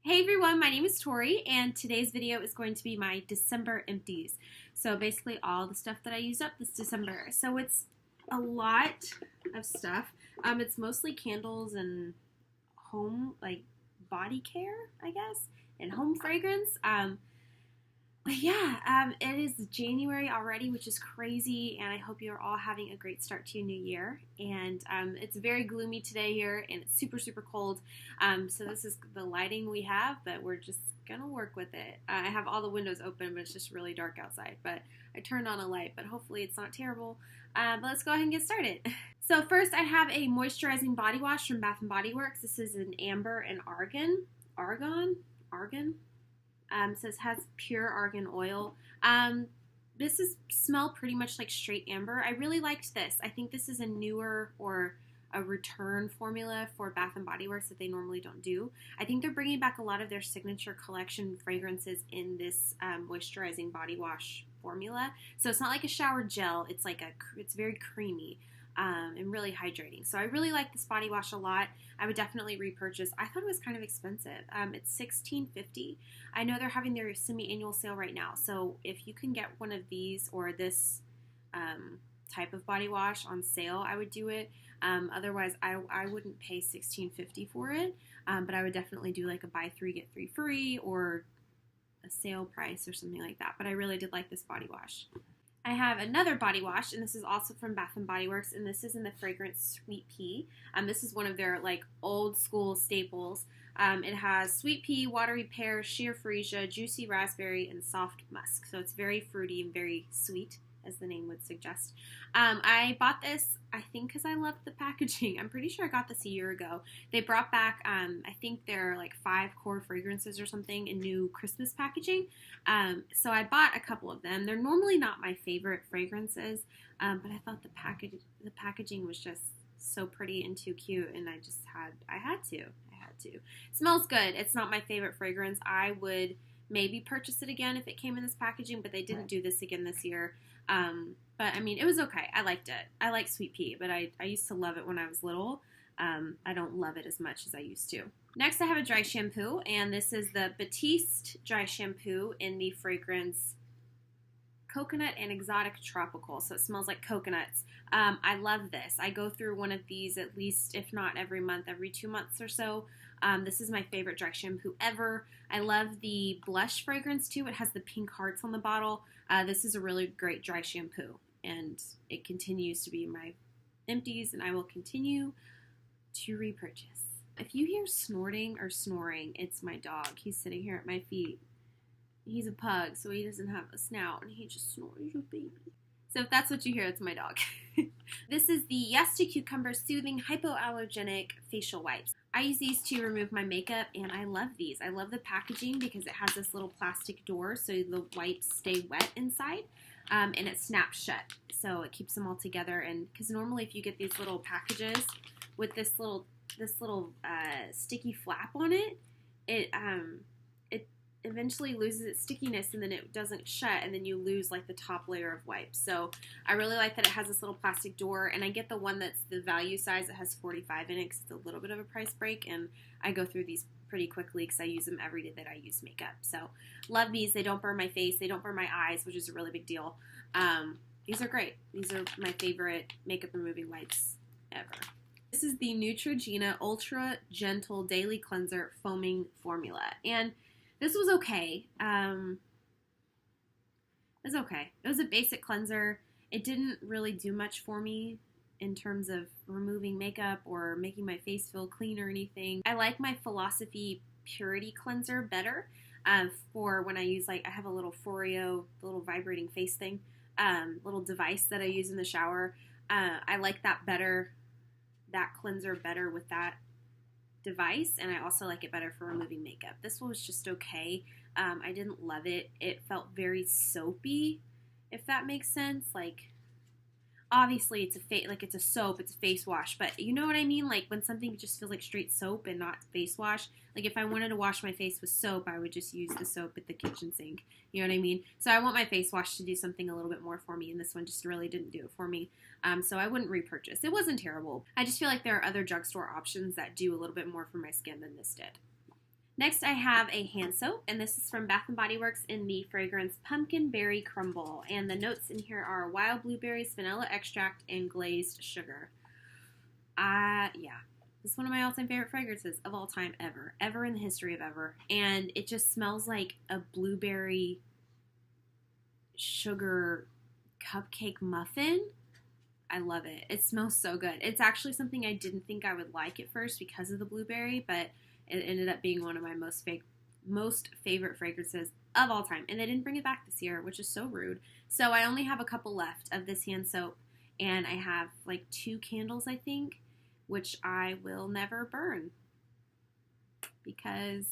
Hey everyone, my name is Tori, and today's video is going to be my December empties. So basically all the stuff that I used up this December. So it's a lot of stuff. It's mostly candles and home, like body care, I guess, and home fragrance. But yeah, it is January already, which is crazy, and I hope you're all having a great start to your new year. And it's very gloomy today here, and it's super, super cold. So this is the lighting we have, but we're just going to work with it. I have all the windows open, but it's just really dark outside. But I turned on a light, but hopefully it's not terrible. But let's go ahead and get started. So first, I have a moisturizing body wash from Bath & Body Works. This is an amber and argan. It says has pure argan oil. This smell pretty much like straight amber. I really liked this. I think this is a newer or a return formula for Bath & Body Works that they normally don't do. I think they're bringing back a lot of their signature collection fragrances in this moisturizing body wash formula. So it's not like a shower gel. It's like it's very creamy. And really hydrating. So I really like this body wash a lot. I would definitely repurchase. I thought it was kind of expensive. It's $16.50. I know they're having their semi-annual sale right now. So if you can get one of these or this type of body wash on sale, I would do it. Otherwise, I wouldn't pay $16.50 for it. But I would definitely do like a buy 3 get 3 free or a sale price or something like that. But I really did like this body wash. I have another body wash, and this is also from Bath & Body Works, and this is in the fragrance Sweet Pea. This is one of their like old school staples. It has sweet pea, watery pear, sheer freesia, juicy raspberry, and soft musk. So it's very fruity and very sweet, as the name would suggest. I bought this, I think, because I loved the packaging. I'm pretty sure I got this a year ago. They brought back, I think they're like 5 core fragrances or something in new Christmas packaging. So I bought a couple of them. They're normally not my favorite fragrances, but I thought the packaging was just so pretty and too cute, and I had to. It smells good. It's not my favorite fragrance. I would maybe purchase it again if it came in this packaging, but they didn't do this again this year. But I mean, it was okay. I liked it. I like Sweet Pea, but I used to love it when I was little. I don't love it as much as I used to. Next, I have a dry shampoo, and this is the Batiste dry shampoo in the fragrance Coconut and Exotic Tropical. So it smells like coconuts. I love this. I go through one of these at least, if not every month, every 2 months or so. This is my favorite dry shampoo ever. I love the blush fragrance too. It has the pink hearts on the bottle. This is a really great dry shampoo, and it continues to be my empties, and I will continue to repurchase. If you hear snorting or snoring, it's my dog. He's sitting here at my feet. He's a pug, so he doesn't have a snout, and he just snores, you baby. So if that's what you hear, it's my dog. This is the Yes to Cucumber Soothing Hypoallergenic Facial Wipes. I use these to remove my makeup, and I love these. I love the packaging because it has this little plastic door so the wipes stay wet inside, and it snaps shut. So it keeps them all together, and because normally if you get these little packages with this little sticky flap on it, it eventually loses its stickiness, and then it doesn't shut, and then you lose like the top layer of wipes. So I really like that it has this little plastic door, and I get the one that's the value size that has 45 in it because it's a little bit of a price break, and I go through these pretty quickly because I use them every day that I use makeup. So love these. They don't burn my face. They don't burn my eyes, which is a really big deal. These are great. These are my favorite makeup removing wipes ever. This is the Neutrogena Ultra Gentle Daily Cleanser Foaming Formula, and this was okay. It was okay. It was a basic cleanser. It didn't really do much for me in terms of removing makeup or making my face feel clean or anything. I like my Philosophy Purity Cleanser better for when I use, like, I have a little Foreo, the little vibrating face thing, little device that I use in the shower. I like that better, that cleanser better with that device, and I also like it better for removing makeup. This one was just okay. I didn't love it. It felt very soapy, if that makes sense. Like, obviously it's a soap, it's a face wash, but you know what I mean? Like when something just feels like straight soap and not face wash. Like if I wanted to wash my face with soap, I would just use the soap at the kitchen sink. You know what I mean? So I want my face wash to do something a little bit more for me, and this one just really didn't do it for me. So I wouldn't repurchase. It wasn't terrible. I just feel like there are other drugstore options that do a little bit more for my skin than this did. Next, I have a hand soap, and this is from Bath & Body Works in the fragrance Pumpkin Berry Crumble. And the notes in here are wild blueberries, vanilla extract, and glazed sugar. Yeah. This is one of my all-time favorite fragrances of all time ever. Ever in the history of ever. And it just smells like a blueberry sugar cupcake muffin. I love it. It smells so good. It's actually something I didn't think I would like at first because of the blueberry, but it ended up being one of my most favorite fragrances of all time. And they didn't bring it back this year, which is so rude. So I only have a couple left of this hand soap, and I have like 2 candles, I think, which I will never burn because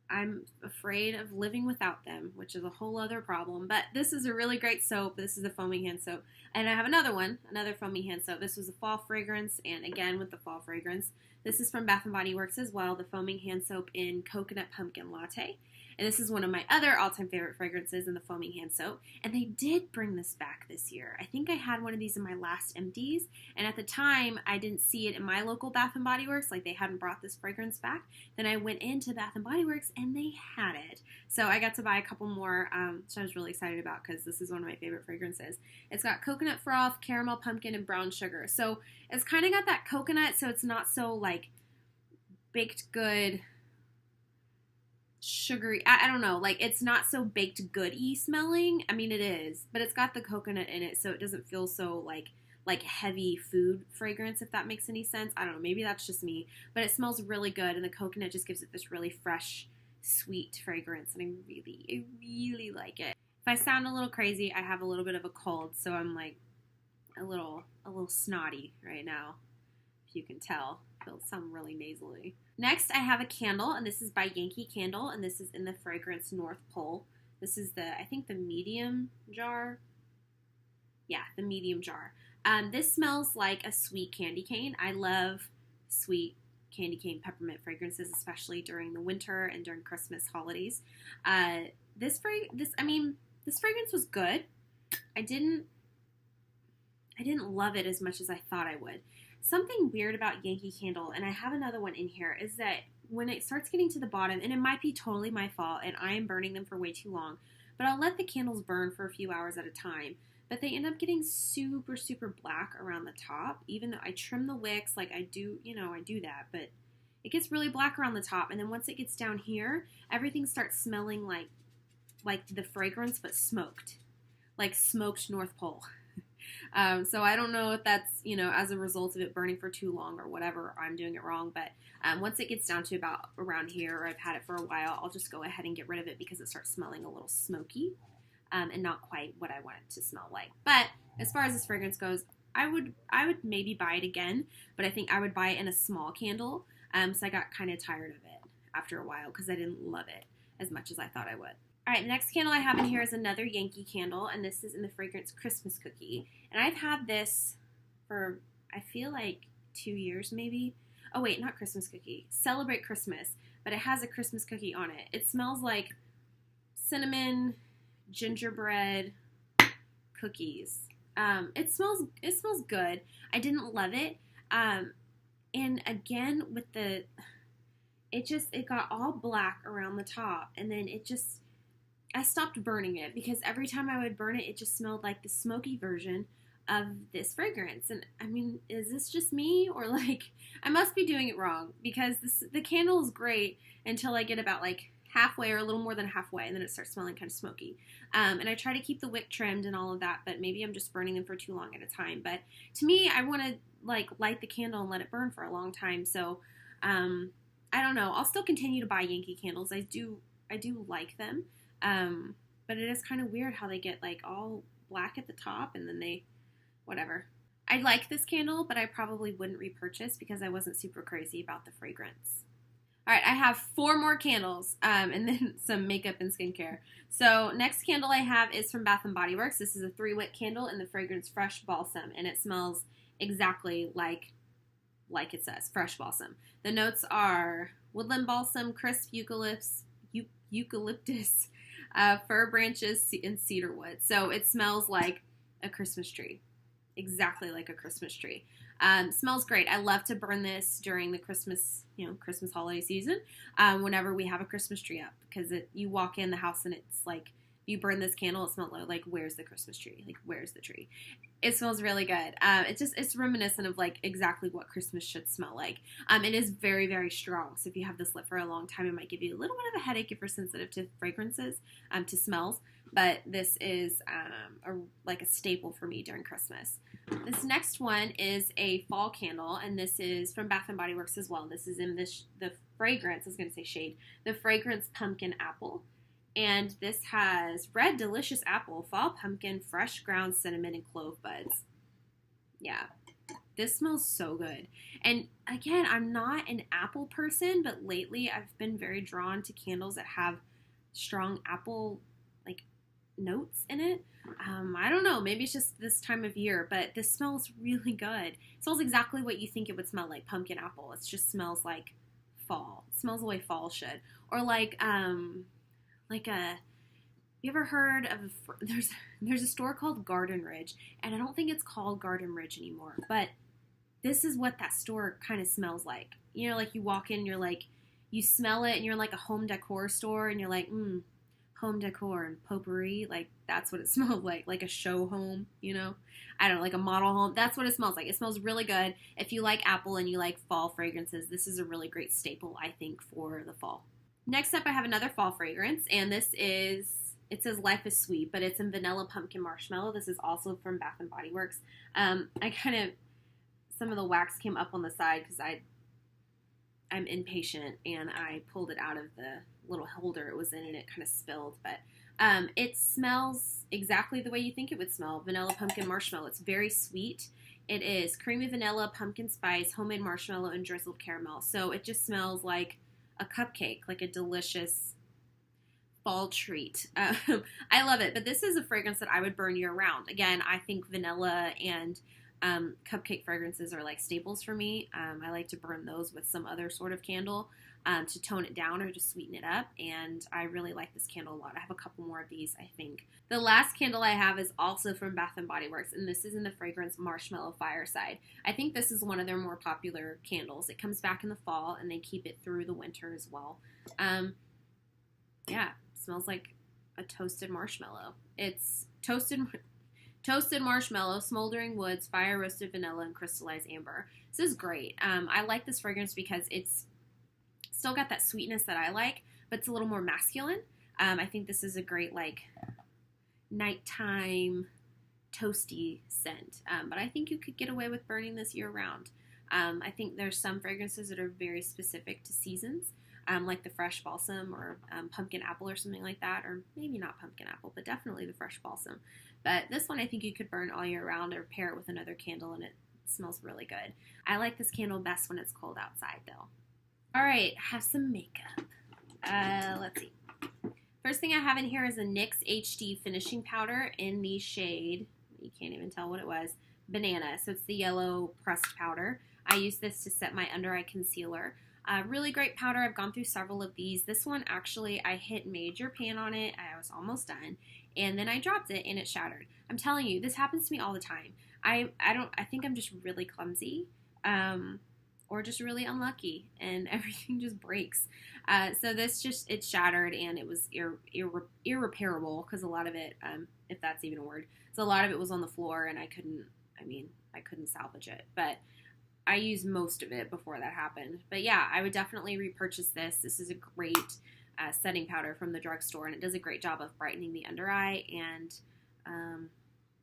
I'm afraid of living without them, which is a whole other problem. But this is a really great soap. This is a foaming hand soap. And I have another one, another foaming hand soap. This was a fall fragrance, and again with the fall fragrance. This is from Bath & Body Works as well, the foaming hand soap in Coconut Pumpkin Latte. And this is one of my other all-time favorite fragrances in the foaming hand soap. And they did bring this back this year. I think I had one of these in my last Empties. And at the time, I didn't see it in my local Bath & Body Works. Like, they hadn't brought this fragrance back. Then I went into Bath & Body Works, and they had it. So I got to buy a couple more, which I was really excited about because this is one of my favorite fragrances. It's got coconut froth, caramel pumpkin, and brown sugar. So it's kind of got that coconut, so it's not so, like, baked good sugary. I don't know, like, it's not so baked good-y smelling. I mean, it is, but it's got the coconut in it, so it doesn't feel so like heavy food fragrance, if that makes any sense. I don't know, maybe that's just me, but it smells really good, and the coconut just gives it this really fresh, sweet fragrance, and I really like it. If I sound a little crazy, I have a little bit of a cold, so I'm like a little snotty right now, if you can tell. I sound really nasally. Next, I have a candle, and this is by Yankee Candle, and this is in the fragrance North Pole. This is I think the medium jar. Yeah, the medium jar. This smells like a sweet candy cane. I love sweet candy cane peppermint fragrances, especially during the winter and during Christmas holidays. This fragrance was good. I didn't love it as much as I thought I would. Something weird about Yankee Candle, and I have another one in here, is that when it starts getting to the bottom, and it might be totally my fault, and I am burning them for way too long, but I'll let the candles burn for a few hours at a time, but they end up getting super, super black around the top, even though I trim the wicks, like I do that, but it gets really black around the top, and then once it gets down here, everything starts smelling like the fragrance, but smoked, like smoked North Pole. So I don't know if that's, as a result of it burning for too long or whatever, I'm doing it wrong. But once it gets down to about around here, or I've had it for a while, I'll just go ahead and get rid of it because it starts smelling a little smoky and not quite what I want it to smell like. But as far as this fragrance goes, I would maybe buy it again, but I think I would buy it in a small candle. So I got kind of tired of it after a while because I didn't love it as much as I thought I would. All right, the next candle I have in here is another Yankee Candle, and this is in the fragrance Christmas Cookie. And I've had this for, I feel like 2 years maybe. Oh wait, not Christmas Cookie. Celebrate Christmas, but it has a Christmas cookie on it. It smells like cinnamon, gingerbread cookies. It smells good. I didn't love it. And again, with it got all black around the top, and then I stopped burning it because every time I would burn it, it just smelled like the smoky version of this fragrance. And I mean, is this just me, or like I must be doing it wrong? Because the candle is great until I get about like halfway or a little more than halfway, and then it starts smelling kind of smoky. And I try to keep the wick trimmed and all of that, but maybe I'm just burning them for too long at a time. But to me, I want to like light the candle and let it burn for a long time. So I don't know. I'll still continue to buy Yankee candles. I do like them. But it is kind of weird how they get like all black at the top and then whatever. I like this candle, but I probably wouldn't repurchase because I wasn't super crazy about the fragrance. All right, I have 4 more candles, and then some makeup and skincare. So next candle I have is from Bath & Body Works. This is a 3-wick candle in the fragrance Fresh Balsam, and it smells exactly like it says, Fresh Balsam. The notes are woodland balsam, crisp eucalyptus, fir branches, and cedar wood. So it smells like a Christmas tree. Exactly like a Christmas tree. Smells great. I love to burn this during the Christmas, Christmas holiday season, whenever we have a Christmas tree up, because you walk in the house and it's like, if you burn this candle, it smells like, where's the Christmas tree? Like, where's the tree? It smells really good. It's reminiscent of like exactly what Christmas should smell like. It is very, very strong. So if you have this lit for a long time, it might give you a little bit of a headache if you're sensitive to fragrances, to smells. But this is like a staple for me during Christmas. This next one is a fall candle, and this is from Bath & Body Works as well. This is in the fragrance, I was going to say shade, the fragrance Pumpkin Apple. And this has red delicious apple, fall pumpkin, fresh ground cinnamon, and clove buds. Yeah, this smells so good. And again, I'm not an apple person, but lately I've been very drawn to candles that have strong apple like notes in it. I don't know, maybe it's just this time of year, but this smells really good. It smells exactly what you think it would smell like, pumpkin apple. It just smells like fall. It smells the way fall should. Or you ever heard of, there's a store called Garden Ridge, and I don't think it's called Garden Ridge anymore, but this is what that store kind of smells like. Like you walk in, you're like, you smell it, and you're in like a home decor store, and you're like, home decor and potpourri, like that's what it smells like a show home, I don't know, like a model home. That's what it smells like. It smells really good. If you like apple and you like fall fragrances, this is a really great staple, I think, for the fall. Next up, I have another fall fragrance, and this is, it says Life is Sweet, but it's in vanilla pumpkin marshmallow. This is also from Bath & Body Works. Some of the wax came up on the side because I'm impatient, and I pulled it out of the little holder it was in, and it kind of spilled, but it smells exactly the way you think it would smell, vanilla pumpkin marshmallow. It's very sweet. It is creamy vanilla, pumpkin spice, homemade marshmallow, and drizzled caramel. So it just smells like a cupcake, like a delicious fall treat. I love it, but this is a fragrance that I would burn year round. Again, I think vanilla and cupcake fragrances are like staples for me. I like to burn those with some other sort of candle to tone it down or to sweeten it up, and I really like this candle a lot. I have a couple more of these, I think. The last candle I have is also from Bath & Body Works, and this is in the fragrance Marshmallow Fireside. I think this is one of their more popular candles. It comes back in the fall, and they keep it through the winter as well. Yeah, it smells like a toasted marshmallow. It's toasted marshmallow, smoldering woods, fire roasted vanilla, and crystallized amber. This is great. I like this fragrance because it's still got that sweetness that I like, but it's a little more masculine. I think this is a great like nighttime toasty scent. But I think you could get away with burning this year round. I think there's some fragrances that are very specific to seasons, like the fresh balsam or pumpkin apple or something like that, or maybe not pumpkin apple, but definitely the fresh balsam. But this one I think you could burn all year round or pair it with another candle, and it smells really good. I like this candle best when it's cold outside, though. All right, have some makeup. Let's see. First thing I have in here is a NYX HD finishing powder in the shade, you can't even tell what it was, Banana. So it's the yellow pressed powder. I use this to set my under eye concealer. Really great powder. I've gone through several of these. This one, actually, I hit major pan on it. I was almost done. And then I dropped it and it shattered. I'm telling you, this happens to me all the time. I think I'm just really clumsy. Or just really unlucky, and everything just breaks. So this it shattered, and it was irreparable, because a lot of it, if that's even a word, so a lot of it was on the floor, and I couldn't salvage it. But I used most of it before that happened. But yeah, I would definitely repurchase this. This is a great setting powder from the drugstore, and it does a great job of brightening the under eye, and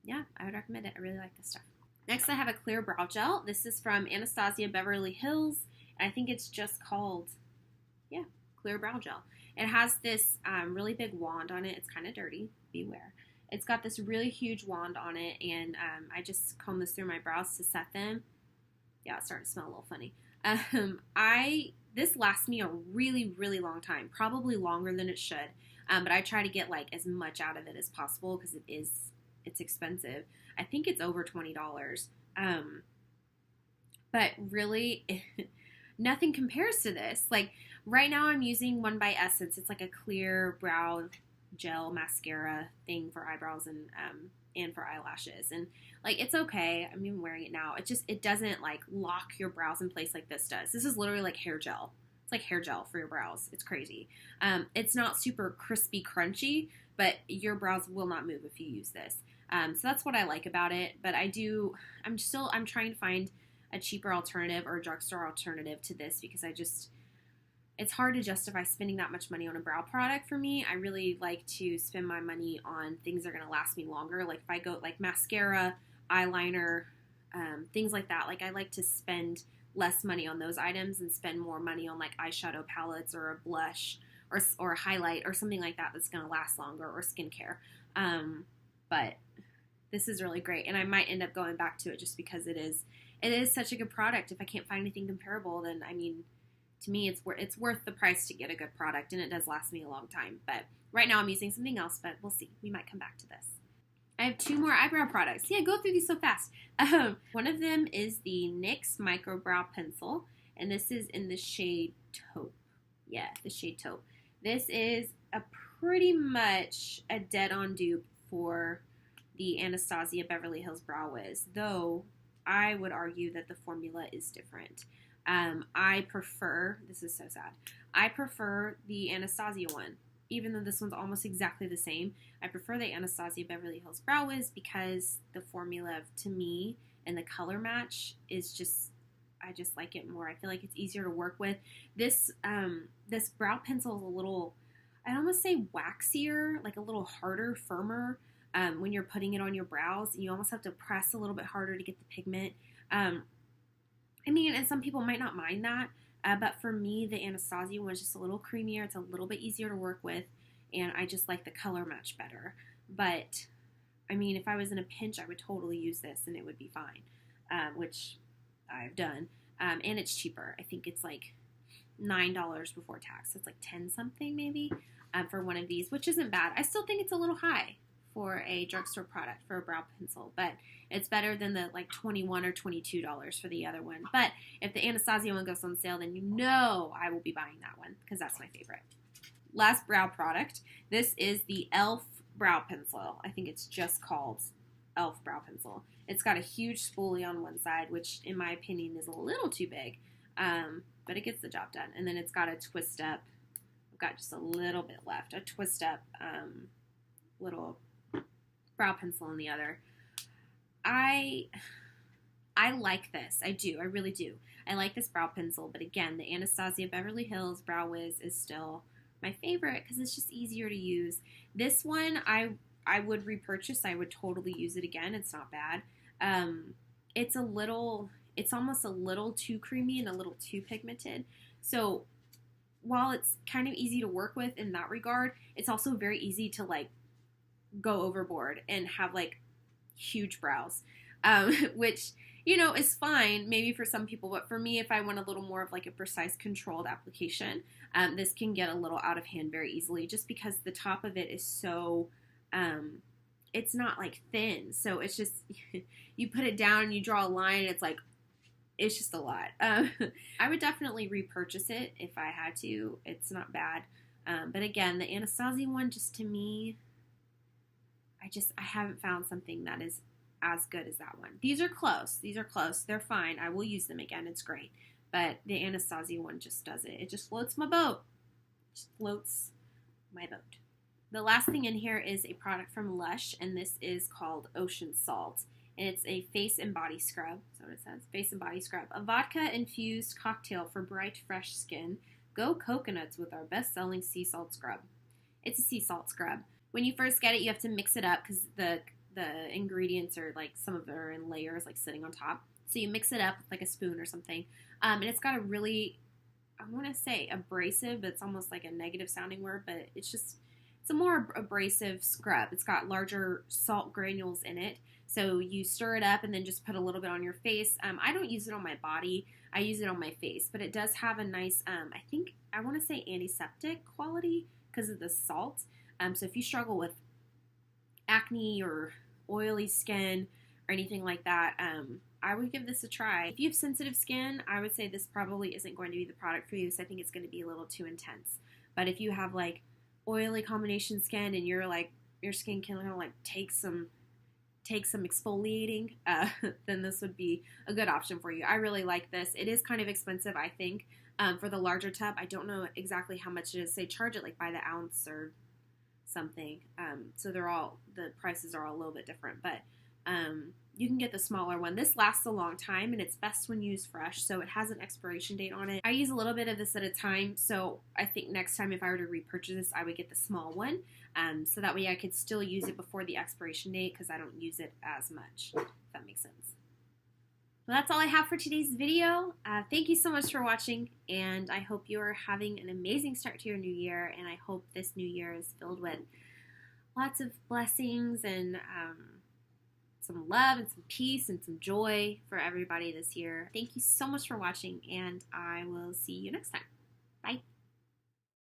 yeah, I would recommend it. I really like this stuff. Next, I have a clear brow gel. This is from Anastasia Beverly Hills. I think it's just called, yeah, clear brow gel. It has this really big wand on it. It's kind of dirty, beware. It's got this really huge wand on it, and I just comb this through my brows to set them. Yeah, it's starting to smell a little funny. This lasts me a really, really long time, probably longer than it should. But I try to get like as much out of it as possible because it's expensive. I think it's over $20. But really, nothing compares to this. Like right now I'm using one by Essence. It's like a clear brow gel mascara thing for eyebrows and for eyelashes. And Like, it's okay. I'm even wearing it now. It doesn't like lock your brows in place like this does. This is literally like hair gel. It's like hair gel for your brows. It's crazy. It's not super crispy, crunchy, but your brows will not move if you use this. So that's what I like about it. But I'm trying to find a cheaper alternative or a drugstore alternative to this because it's hard to justify spending that much money on a brow product for me. I really like to spend my money on things that are going to last me longer. Like if I go like mascara, eyeliner, things like that. Like I like to spend less money on those items and spend more money on like eyeshadow palettes or a blush or a highlight or something like that that's going to last longer, or skincare. But this is really great, and I might end up going back to it just because it is such a good product. If I can't find anything comparable, then I mean, to me, it's worth the price to get a good product, and it does last me a long time. But right now I'm using something else, but we'll see. We might come back to this. I have 2 more eyebrow products. Yeah, go through these so fast. One of them is the NYX Micro Brow Pencil, and this is in the shade Taupe. Yeah, the shade Taupe. This is a pretty much a dead-on dupe for the Anastasia Beverly Hills Brow Wiz, though I would argue that the formula is different. I prefer, this is so sad, I prefer the Anastasia one. Even though this one's almost exactly the same, I prefer the Anastasia Beverly Hills Brow Wiz because the formula, to me, and the color match is just, I just like it more. I feel like it's easier to work with. This brow pencil is a little, I'd almost say waxier, like a little harder, firmer when you're putting it on your brows. You almost have to press a little bit harder to get the pigment. I mean, and some people might not mind that. But for me, the Anastasia one is just a little creamier. It's a little bit easier to work with, and I just like the color match better. But, I mean, if I was in a pinch, I would totally use this, and it would be fine, which I've done. And it's cheaper. I think it's like $9 before tax. It's like 10 something maybe for one of these, which isn't bad. I still think it's a little high for a drugstore product for a brow pencil, but it's better than the like $21 or $22 for the other one. But if the Anastasia one goes on sale, then you know I will be buying that one because that's my favorite. Last brow product. This is the e.l.f. brow pencil. I think it's just called e.l.f. brow pencil. It's got a huge spoolie on one side, which in my opinion is a little too big, but it gets the job done. And then it's got a twist up. I've got just a little bit left. A twist up little brow pencil in the other. I like this. I do. I really do. I like this brow pencil, but again, the Anastasia Beverly Hills Brow Wiz is still my favorite because it's just easier to use. This one I would repurchase. I would totally use it again. It's not bad. It's almost a little too creamy and a little too pigmented. So while it's kind of easy to work with in that regard, it's also very easy to like go overboard and have like huge brows, which, you know, is fine maybe for some people, but for me, if I want a little more of like a precise controlled application, this can get a little out of hand very easily just because the top of it is so, it's not like thin, so it's just, you put it down and you draw a line, it's like, it's just a lot. I would definitely repurchase it if I had to. It's not bad, but again, the Anastasia one, just to me, I haven't found something that is as good as that one. These are close. They're fine. I will use them again. It's great. But the Anastasia one just does it. It just floats my boat. The last thing in here is a product from Lush, and this is called Ocean Salt. And it's a face and body scrub. That's what it says. Face and body scrub. A vodka-infused cocktail for bright, fresh skin. Go coconuts with our best-selling sea salt scrub. It's a sea salt scrub. When you first get it, you have to mix it up because the ingredients are like, some of them are in layers, like sitting on top. So you mix it up with like a spoon or something. And it's got a really, I want to say abrasive, but it's almost like a negative sounding word, but it's a more abrasive scrub. It's got larger salt granules in it. So you stir it up and then just put a little bit on your face. I don't use it on my body. I use it on my face, but it does have a nice, I want to say antiseptic quality because of the salt. So if you struggle with acne or oily skin or anything like that, I would give this a try. If you have sensitive skin, I would say this probably isn't going to be the product for you, so I think it's going to be a little too intense. But if you have like oily combination skin and you're like, your skin can kind of like take some take some exfoliating, then this would be a good option for you. I really like this. It is kind of expensive, I think, for the larger tub. I don't know exactly how much it is. They charge it like by the ounce or something. So the prices are all a little bit different, but you can get the smaller one. This lasts a long time, and it's best when used fresh, so it has an expiration date on it. I use a little bit of this at a time, so I think next time if I were to repurchase this, I would get the small one, so that way I could still use it before the expiration date because I don't use it as much, if that makes sense. Well, that's all I have for today's video. Thank you so much for watching, and I hope you are having an amazing start to your new year, and I hope this new year is filled with lots of blessings and some love and some peace and some joy for everybody this year. Thank you so much for watching, and I will see you next time.